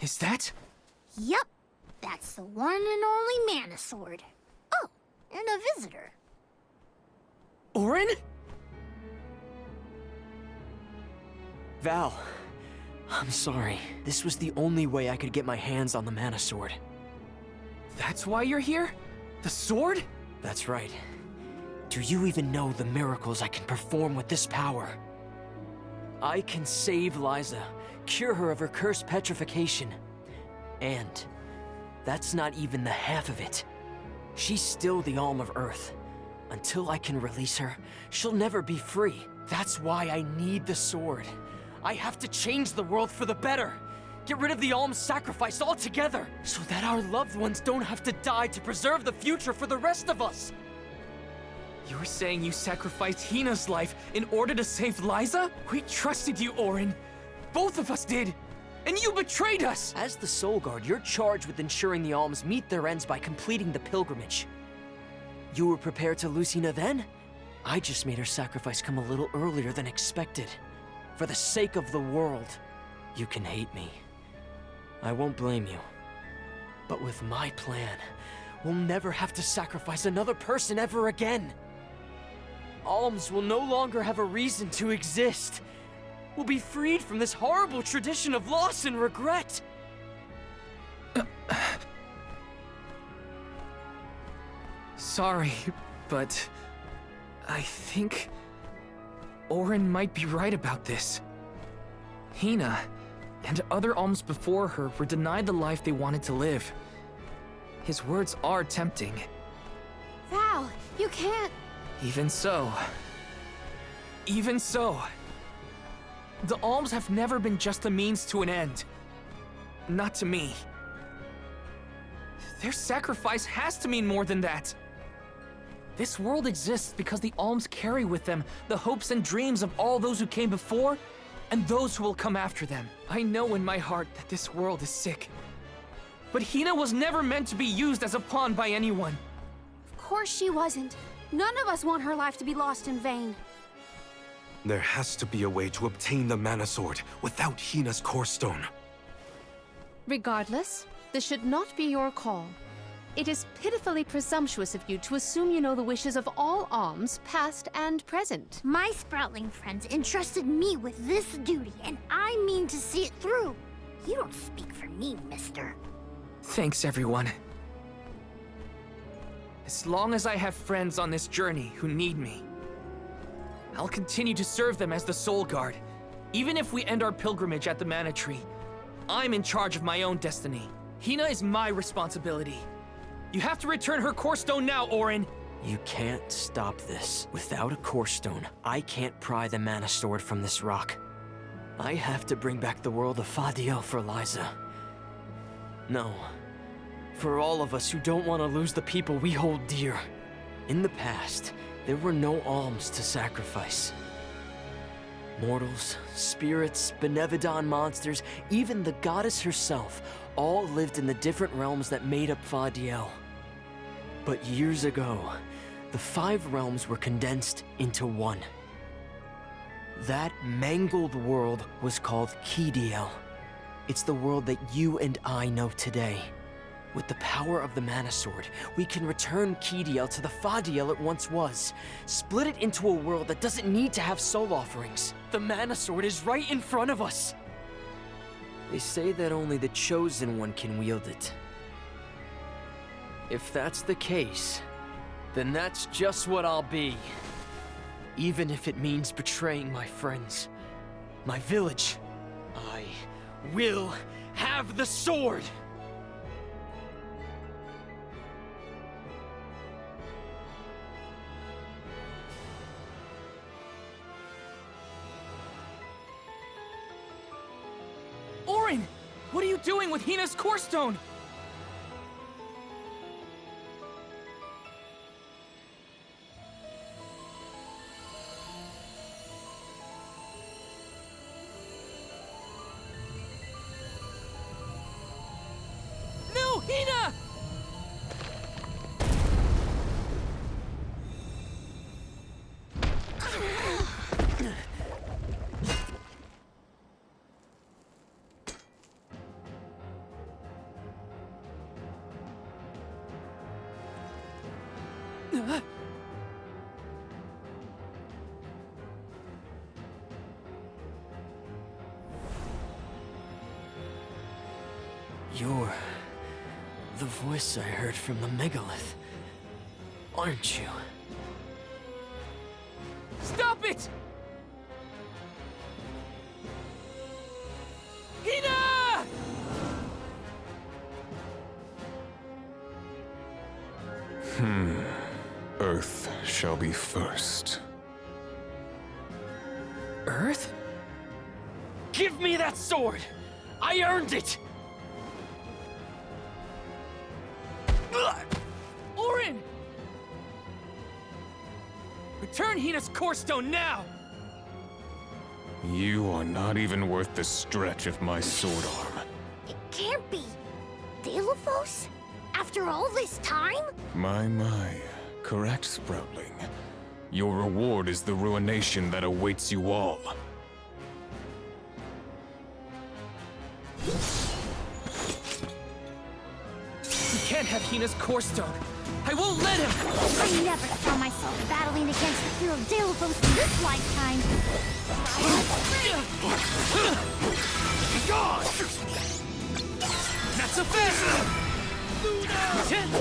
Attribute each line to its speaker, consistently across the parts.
Speaker 1: Is that?
Speaker 2: Yup, that's the one and only mana sword. Oh, and a visitor.
Speaker 1: Orin?
Speaker 3: Val, I'm sorry. This was the only way I could get my hands on the mana sword.
Speaker 1: That's why you're here? The sword?
Speaker 3: That's right. Do you even know the miracles I can perform with this power? I can save Liza, cure her of her cursed petrification. And that's not even the half of it. She's still the Alm of Earth. Until I can release her, she'll never be free. That's why I need the sword. I have to change the world for the better. Get rid of the Alm's sacrifice altogether, so that our loved ones don't have to die to preserve the future for the rest of us.
Speaker 1: You're saying you sacrificed Hina's life in order to save Liza? We trusted you, Orin. Both of us did. And you betrayed us!
Speaker 3: As the Soul Guard, you're charged with ensuring the Alms meet their ends by completing the pilgrimage. You were prepared to lose Hina then? I just made her sacrifice come a little earlier than expected. For the sake of the world. You can hate me. I won't blame you. But with my plan, we'll never have to sacrifice another person ever again. Alms will no longer have a reason to exist. We'll be freed from this horrible tradition of loss and regret.
Speaker 1: Sorry, but I think Orin might be right about this. Hina and other alms before her were denied the life they wanted to live. His words are tempting.
Speaker 2: Val, you can't...
Speaker 1: Even so. The alms have never been just a means to an end. Not to me. Their sacrifice has to mean more than that. This world exists because the alms carry with them the hopes and dreams of all those who came before and those who will come after them. I know in my heart that this world is sick. But Hina was never meant to be used as a pawn by anyone.
Speaker 2: Of course she wasn't. None of us want her life to be lost in vain.
Speaker 4: There has to be a way to obtain the mana sword without Hina's core stone.
Speaker 5: Regardless, this should not be your call. It is pitifully presumptuous of you to assume you know the wishes of all alms, past and present.
Speaker 2: My Sproutling friends entrusted me with this duty, and I mean to see it through. You don't speak for me, mister.
Speaker 1: Thanks, everyone. As long as I have friends on this journey who need me, I'll continue to serve them as the Soul Guard. Even if we end our pilgrimage at the Mana Tree, I'm in charge of my own destiny. Hina is my responsibility. You have to return her core stone now, Orin!
Speaker 3: You can't stop this. Without a core stone, I can't pry the mana sword from this rock. I have to bring back the world of Fadiel for Liza. No. For all of us who don't want to lose the people we hold dear. In the past, there were no alms to sacrifice. Mortals, spirits, Benevodon monsters, even the goddess herself, all lived in the different realms that made up Fadiel. But years ago, the 5 realms were condensed into one. That mangled world was called Kidiel. It's the world that you and I know today. With the power of the Mana Sword, we can return Kidiel to the Fadiel it once was. Split it into a world that doesn't need to have soul offerings. The Mana Sword is right in front of us. They say that only the Chosen One can wield it. If that's the case, then that's just what I'll be. Even if it means betraying my friends, my village, I will have the sword!
Speaker 1: Orin! What are you doing with Hina's core stone? No, Hina!
Speaker 3: You're the voice I heard from the megalith, aren't you?
Speaker 1: Stop it! Hina!
Speaker 6: Earth shall be first.
Speaker 1: Earth? Give me that sword! I earned it! Orin! Return Hina's core stone now!
Speaker 6: You are not even worth the stretch of my sword arm.
Speaker 2: It can't be. Delphos? After all this time?
Speaker 6: My. Correct, Sproutling. Your reward is the ruination that awaits you all.
Speaker 1: He can't have Hina's core stone. I won't let him!
Speaker 2: I never saw myself battling against the hero Delphos in this lifetime.
Speaker 4: God!
Speaker 1: Not so fast!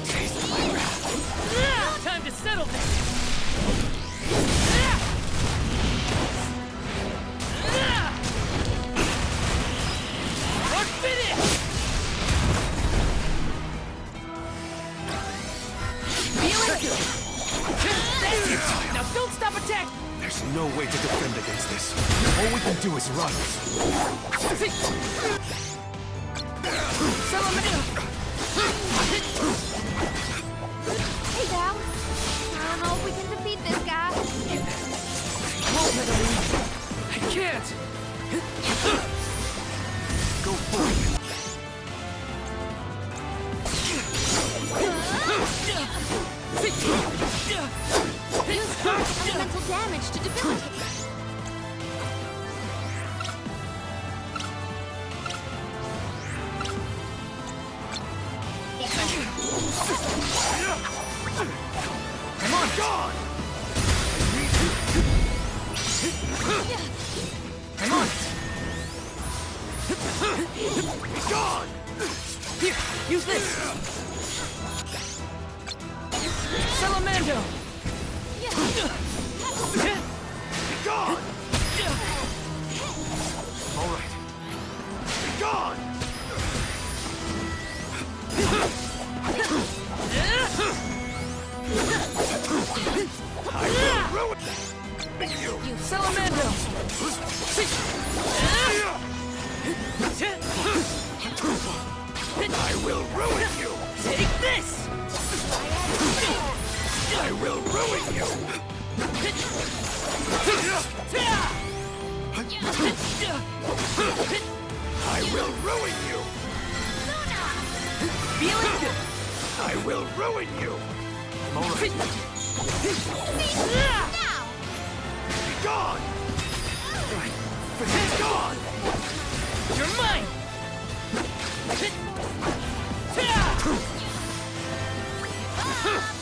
Speaker 1: Taste my wrath. Time to settle this! Or finish! Now don't stop attacking!
Speaker 4: There's no way to defend against this. All we can do is run.
Speaker 2: Hey, Val. I don't know if we can defeat this guy.
Speaker 1: I can't!
Speaker 4: Go for it.
Speaker 2: Use dark elemental damage to debilitate.
Speaker 1: Come on, God! Come on!
Speaker 4: God!
Speaker 1: Here, use this! Salamando!
Speaker 4: God! All right. God! I will ruin you!
Speaker 1: You Salamando!
Speaker 4: I will ruin you!
Speaker 1: Take this!
Speaker 4: I will ruin you! I will ruin you!
Speaker 1: Feeling good!
Speaker 4: I will ruin you! All right.
Speaker 2: Now!
Speaker 4: God! God!
Speaker 1: You're mine!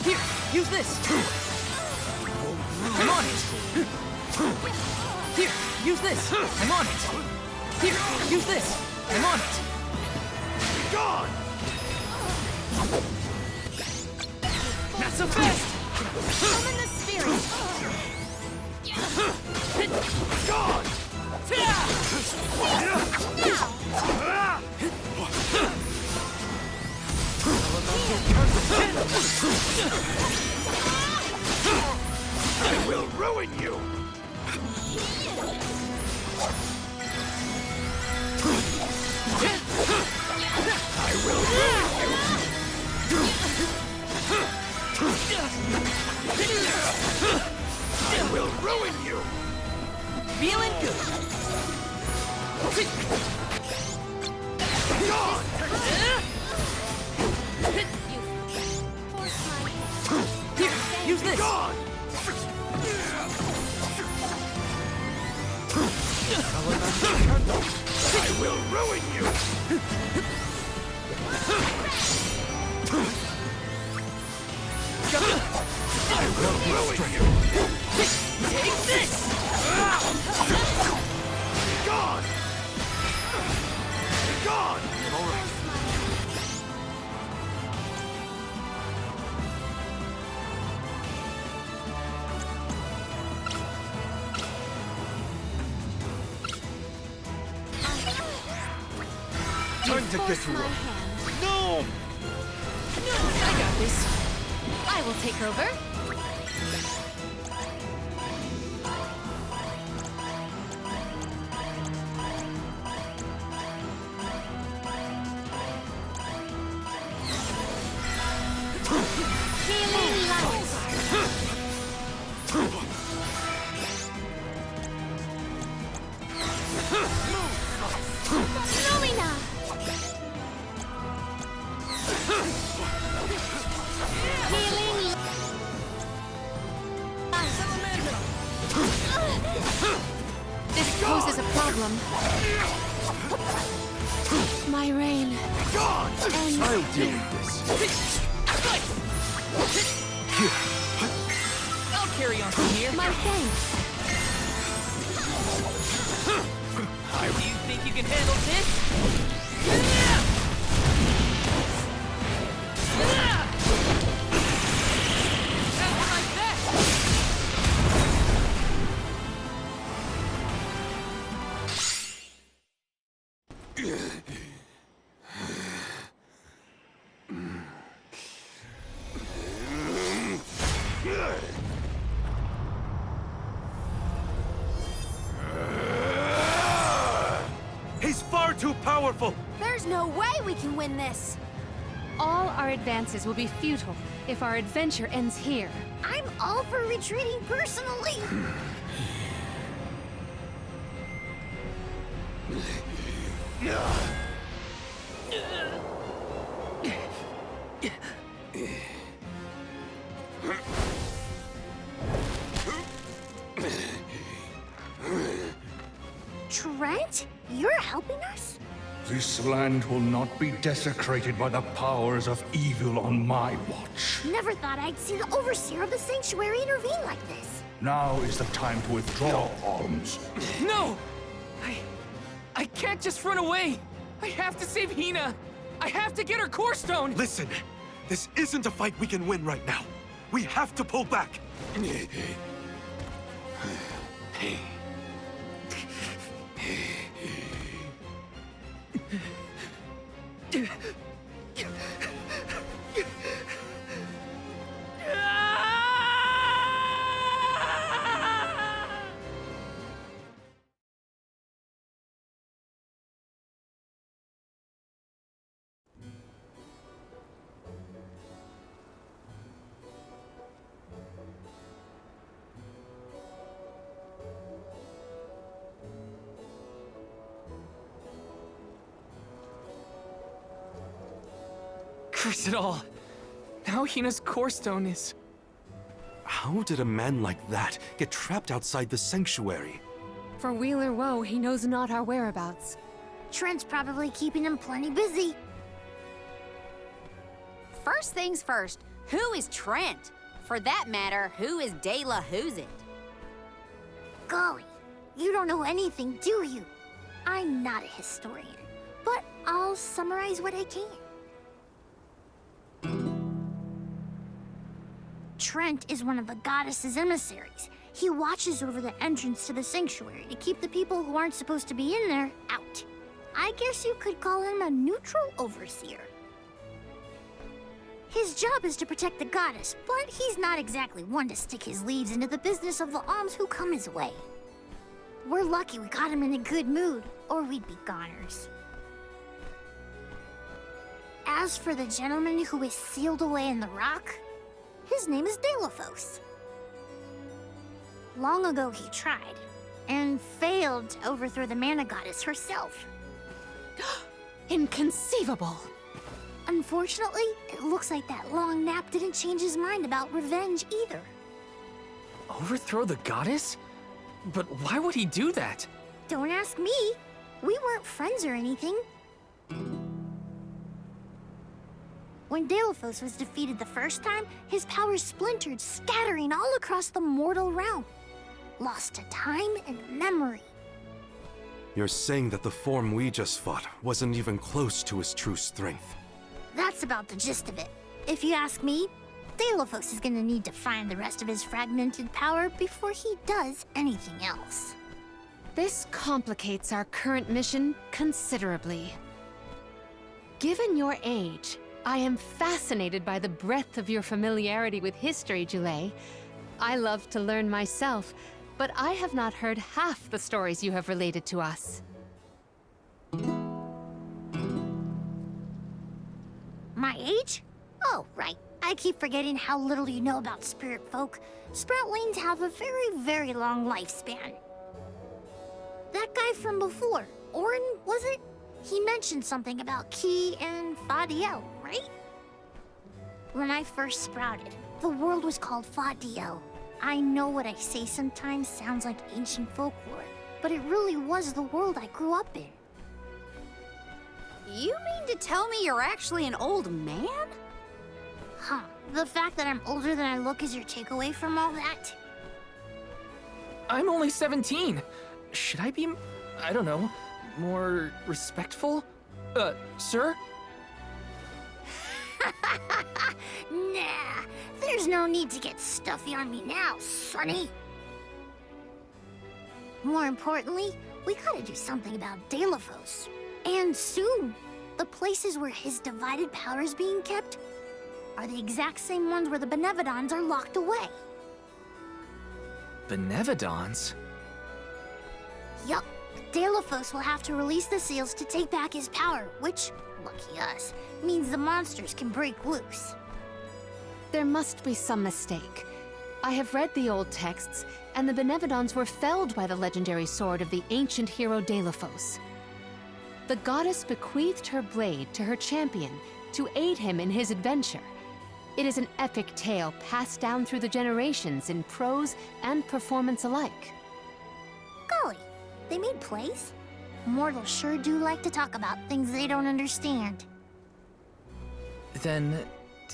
Speaker 1: Here, use this! I'm on it! Here, use this! I'm on it! Here, use this! I'm on it!
Speaker 4: God!
Speaker 1: Not so fast!
Speaker 2: Summon the spirit!
Speaker 4: God! I will ruin you! I will ruin you! I will ruin you!
Speaker 1: Feeling good!
Speaker 4: God!
Speaker 1: Here, use this!
Speaker 4: God! I will ruin you! time to get
Speaker 5: Force
Speaker 4: to
Speaker 5: my
Speaker 4: work.
Speaker 5: hand.
Speaker 4: No!
Speaker 5: I got this. I will take over. Healing light. Lumina. Healing This poses a problem. My reign. And
Speaker 4: I'll deal with this.
Speaker 1: I'll carry on from here.
Speaker 5: my thanks.
Speaker 1: Do you think you can handle this? That's like that!
Speaker 4: He's far too powerful!
Speaker 2: There's no way we can win this.
Speaker 5: All our advances will be futile if our adventure ends here.
Speaker 2: I'm all for retreating personally. Trent, you're helping us?
Speaker 7: This land will not be desecrated by the powers of evil on my watch.
Speaker 2: Never thought I'd see the overseer of the sanctuary intervene like this.
Speaker 7: Now is the time to withdraw, Alms.
Speaker 1: No! I can't just run away! I have to save Hina! I have to get her core stone!
Speaker 4: Listen, this isn't a fight we can win right now. We have to pull back.
Speaker 1: Curse it all! Now Hina's core stone is...
Speaker 4: How did a man like that get trapped outside the sanctuary?
Speaker 5: For Wheeler Woe, he knows not our whereabouts.
Speaker 2: Trent's probably keeping him plenty busy.
Speaker 8: First things first, who is Trent? For that matter, who is De La Who's It?
Speaker 2: Golly, you don't know anything, do you? I'm not a historian, but I'll summarize what I can. Trent is one of the goddess's emissaries. He watches over the entrance to the sanctuary to keep the people who aren't supposed to be in there out. I guess you could call him a neutral overseer. His job is to protect the goddess, but he's not exactly one to stick his leaves into the business of the alms who come his way. We're lucky we got him in a good mood, or we'd be goners. As for the gentleman who is sealed away in the rock, his name is Delafos. Long ago he tried, and failed to overthrow the mana goddess herself.
Speaker 5: Inconceivable!
Speaker 2: Unfortunately, it looks like that long nap didn't change his mind about revenge either.
Speaker 1: Overthrow the goddess? But why would he do that?
Speaker 2: Don't ask me. We weren't friends or anything. When Delafos was defeated the first time, his powers splintered, scattering all across the mortal realm. Lost to time and memory.
Speaker 4: You're saying that the form we just fought wasn't even close to his true strength.
Speaker 2: That's about the gist of it. If you ask me, Delafos is gonna need to find the rest of his fragmented power before he does anything else.
Speaker 5: This complicates our current mission considerably. Given your age, I am fascinated by the breadth of your familiarity with history, Jule. I love to learn myself, but I have not heard half the stories you have related to us.
Speaker 2: My age? Oh, right. I keep forgetting how little you know about spirit folk. Sproutlings have a very, very long lifespan. That guy from before, Orin, was it? He mentioned something about Ki and Fadiel, right? When I first sprouted, the world was called Fadiel. I know what I say sometimes sounds like ancient folklore, but it really was the world I grew up in.
Speaker 8: You mean to tell me you're actually an old man?
Speaker 2: Huh. The fact that I'm older than I look is your takeaway from all that?
Speaker 1: I'm only 17. Should I be, I don't know, more respectful? Sir?
Speaker 2: Nah, there's no need to get stuffy on me now, Sonny. More importantly, we gotta do something about Delafos. And soon. The places where his divided power is being kept are the exact same ones where the Benevodons are locked away.
Speaker 1: Benevodons?
Speaker 2: Yup. Delafos will have to release the seals to take back his power, which, lucky us, means the monsters can break loose.
Speaker 5: There must be some mistake. I have read the old texts, and the Benevodons were felled by the legendary sword of the ancient hero Delafos. The goddess bequeathed her blade to her champion to aid him in his adventure. It is an epic tale passed down through the generations in prose and performance alike.
Speaker 2: Golly, they made plays? Mortals sure do like to talk about things they don't understand.
Speaker 1: Then,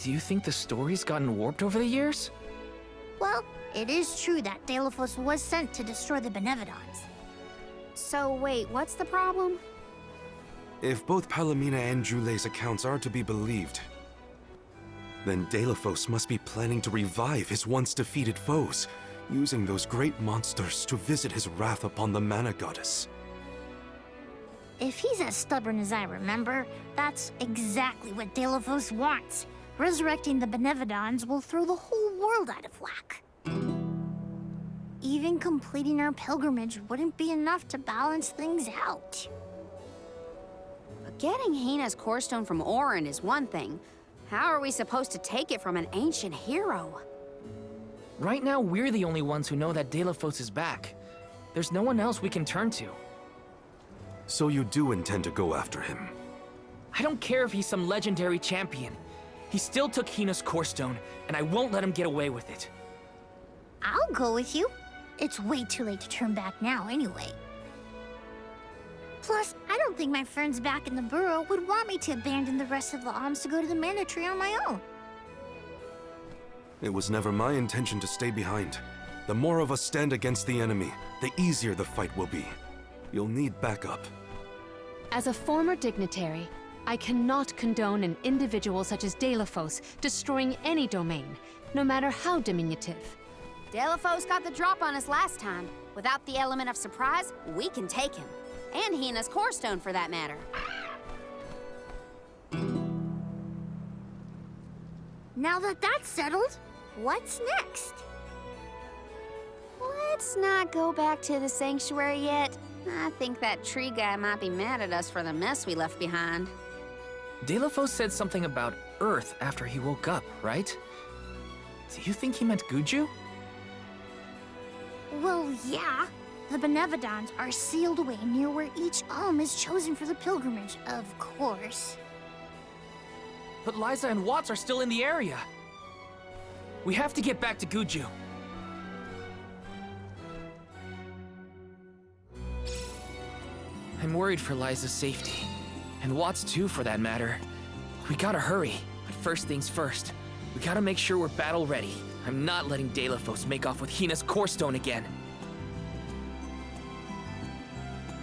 Speaker 1: do you think the story's gotten warped over the years?
Speaker 2: Well, it is true that Delafos was sent to destroy the Benevodons.
Speaker 8: So wait, what's the problem?
Speaker 4: If both Palomina and Jule's accounts are to be believed, then Delafos must be planning to revive his once defeated foes, using those great monsters to visit his wrath upon the Mana Goddess.
Speaker 2: If he's as stubborn as I remember, that's exactly what Delafos wants. Resurrecting the Benevodons will throw the whole world out of whack. Even completing our pilgrimage wouldn't be enough to balance things out.
Speaker 8: But getting Hina's core stone from Orin is one thing. How are we supposed to take it from an ancient hero?
Speaker 1: Right now, we're the only ones who know that Delafos is back. There's no one else we can turn to.
Speaker 4: So you do intend to go after him?
Speaker 1: I don't care if he's some legendary champion. He still took Hina's core stone, and I won't let him get away with it.
Speaker 2: I'll go with you. It's way too late to turn back now anyway. Plus, I don't think my friends back in the burrow would want me to abandon the rest of the alms to go to the Mana Tree on my own.
Speaker 4: It was never my intention to stay behind. The more of us stand against the enemy, the easier the fight will be. You'll need backup.
Speaker 5: As a former dignitary, I cannot condone an individual such as Delafos destroying any domain, no matter how diminutive.
Speaker 8: Delafos got the drop on us last time. Without the element of surprise, we can take him. And Hina's core stone, for that matter.
Speaker 2: Now that that's settled, what's next?
Speaker 8: Let's not go back to the sanctuary yet. I think that tree guy might be mad at us for the mess we left behind.
Speaker 1: Delafos said something about Earth after he woke up, right? Do you think he meant Guju?
Speaker 2: Well, yeah. The Benevodons are sealed away near where each alm is chosen for the pilgrimage, of course.
Speaker 1: But Liza and Watts are still in the area. We have to get back to Guju. I'm worried for Liza's safety. And Watts too, for that matter. We gotta hurry. But first things first. We gotta make sure we're battle ready. I'm not letting Delafos make off with Hina's core stone again.